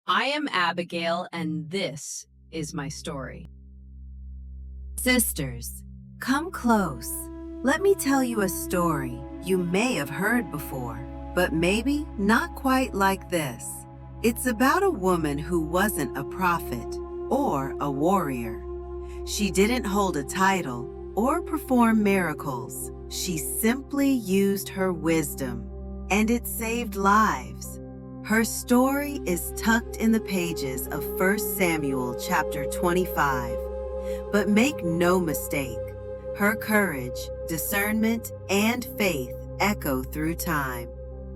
I am Abigail, and this is my story. Sisters, come close. Let me tell you a story you may have heard before, but maybe not quite like this. It's about a woman who wasn't a prophet or a warrior. She didn't hold a title or perform miracles. She simply used her wisdom, and it saved lives. Her story is tucked in the pages of 1 Samuel chapter 25. But make no mistake, her courage, discernment, and faith echo through time.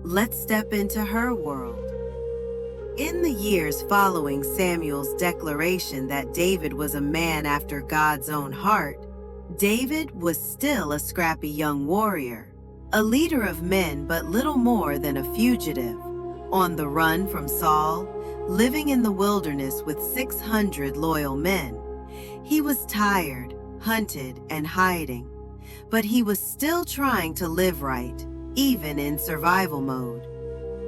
Let's step into her world. In the years following Samuel's declaration that David was a man after God's own heart, David was still a scrappy young warrior, a leader of men but little more than a fugitive, on the run from Saul, living in the wilderness with 600 loyal men. He was tired, hunted, and hiding, but he was still trying to live right, even in survival mode.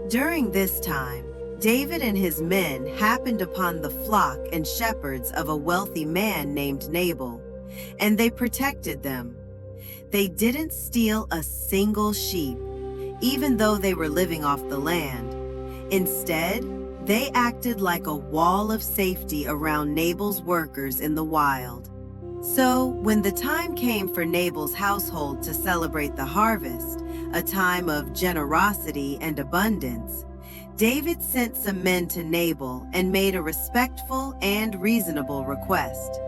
During this time, David and his men happened upon the flock and shepherds of a wealthy man named Nabal, and they protected them. They didn't steal a single sheep, even though they were living off the land. Instead, they acted like a wall of safety around Nabal's workers in the wild. So, when the time came for Nabal's household to celebrate the harvest, a time of generosity and abundance, David sent some men to Nabal and made a respectful and reasonable request.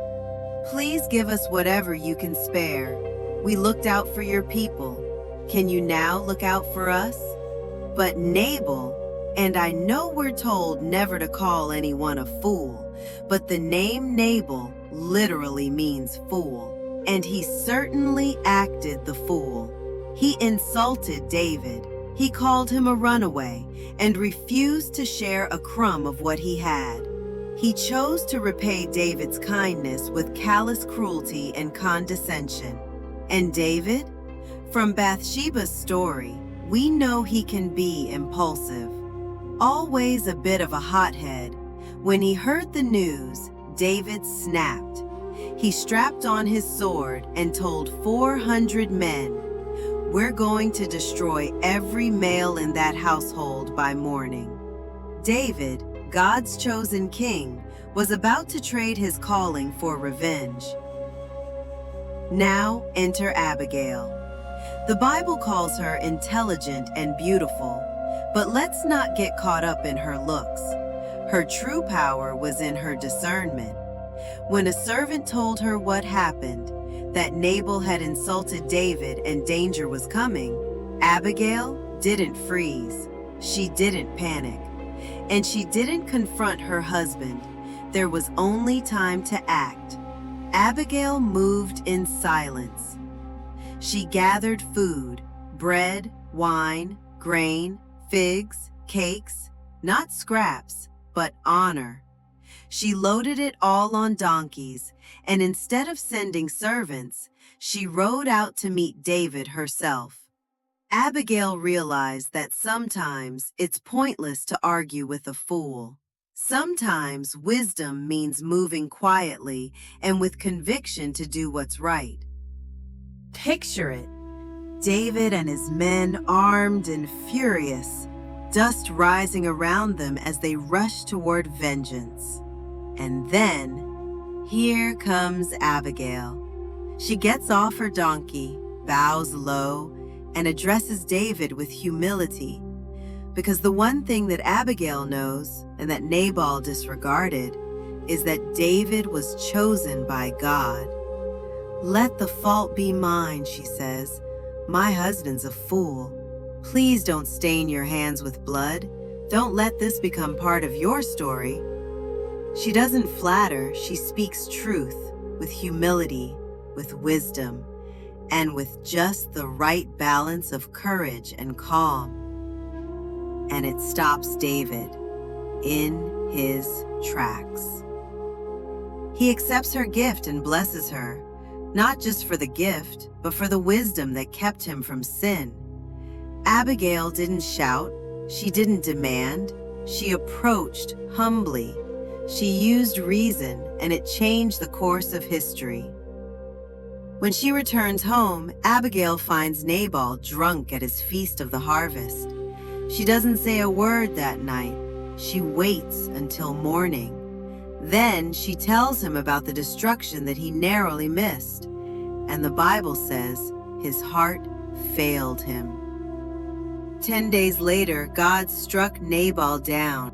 "Please give us whatever you can spare. We looked out for your people. Can you now look out for us?" But Nabal, and I know we're told never to call anyone a fool, but the name Nabal literally means fool, and he certainly acted the fool. He insulted David. He called him a runaway and refused to share a crumb of what he had. He chose to repay David's kindness with callous cruelty and condescension. And David? From Bathsheba's story, we know he can be impulsive. Always a bit of a hothead, when he heard the news, David snapped. He strapped on his sword and told 400 men, "We're going to destroy every male in that household by morning." David, God's chosen king, was about to trade his calling for revenge. Now enter Abigail. The Bible calls her intelligent and beautiful, but let's not get caught up in her looks. Her true power was in her discernment. When a servant told her what happened, that Nabal had insulted David and danger was coming, Abigail didn't freeze. She didn't panic. And she didn't confront her husband. There was only time to act. Abigail moved in silence. She gathered food, bread, wine, grain, figs, cakes, not scraps, but honor. She loaded it all on donkeys, and instead of sending servants, she rode out to meet David herself. Abigail realized that sometimes it's pointless to argue with a fool. Sometimes wisdom means moving quietly and with conviction to do what's right. Picture it. David and his men armed and furious, dust rising around them as they rush toward vengeance. And then, here comes Abigail. She gets off her donkey, bows low, and addresses David with humility. Because the one thing that Abigail knows, and that Nabal disregarded, is that David was chosen by God. "Let the fault be mine," she says. "My husband's a fool. Please don't stain your hands with blood. Don't let this become part of your story." She doesn't flatter, she speaks truth, with humility, with wisdom, and with just the right balance of courage and calm. And it stops David in his tracks. He accepts her gift and blesses her, not just for the gift, but for the wisdom that kept him from sin. Abigail didn't shout, she didn't demand, She approached humbly. She used reason, and it changed the course of history. When she returns home, Abigail finds Nabal drunk at his feast of the harvest. She doesn't say a word that night. She waits until morning. Then she tells him about the destruction that he narrowly missed. And the Bible says his heart failed him. 10 days later, God struck Nabal down.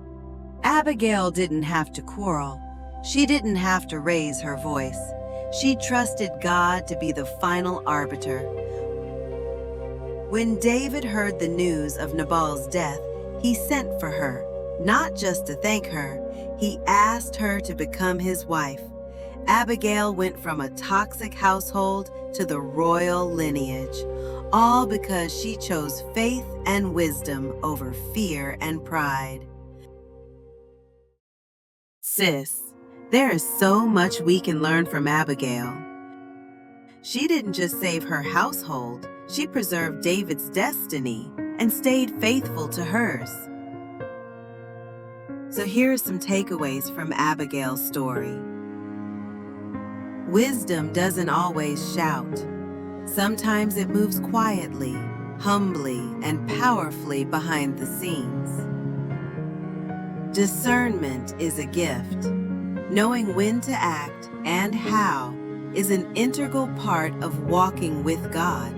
Abigail didn't have to quarrel. She didn't have to raise her voice. She trusted God to be the final arbiter. When David heard the news of Nabal's death, he sent for her, not just to thank her. He asked her to become his wife. Abigail went from a toxic household to the royal lineage, all because she chose faith and wisdom over fear and pride. Sis, there is so much we can learn from Abigail. She didn't just save her household, she preserved David's destiny and stayed faithful to hers. So here are some takeaways from Abigail's story. Wisdom doesn't always shout. Sometimes it moves quietly, humbly, and powerfully behind the scenes. Discernment is a gift. Knowing when to act and how is an integral part of walking with God.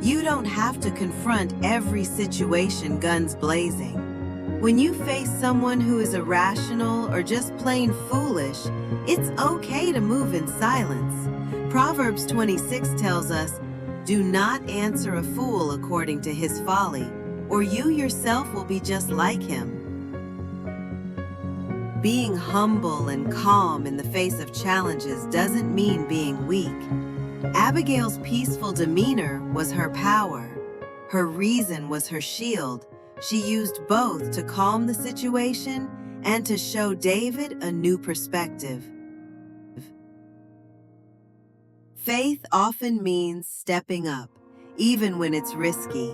You don't have to confront every situation guns blazing. When you face someone who is irrational or just plain foolish, it's okay to move in silence. Proverbs 26 tells us, "Do not answer a fool according to his folly, or you yourself will be just like him." Being humble and calm in the face of challenges doesn't mean being weak. Abigail's peaceful demeanor was her power. Her reason was her shield. She used both to calm the situation and to show David a new perspective. Faith often means stepping up, even when it's risky.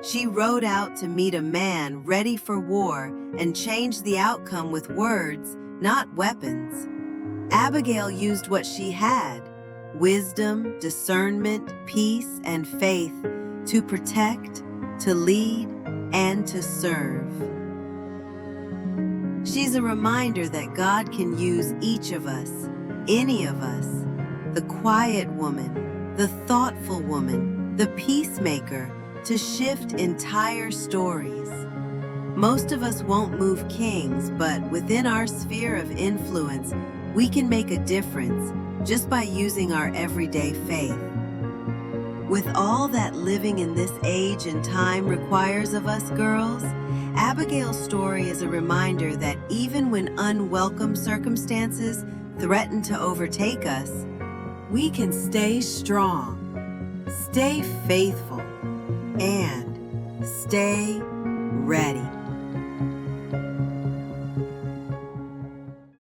She rode out to meet a man ready for war and changed the outcome with words, not weapons. Abigail used what she had, wisdom, discernment, peace, and faith, to protect, to lead, and to serve. She's a reminder that God can use each of us, any of us, the quiet woman, the thoughtful woman, the peacemaker, to shift entire stories. Most of us won't move kings, but within our sphere of influence, we can make a difference just by using our everyday faith. With all that living in this age and time requires of us girls, Abigail's story is a reminder that even when unwelcome circumstances threaten to overtake us, we can stay strong, stay faithful, and stay ready.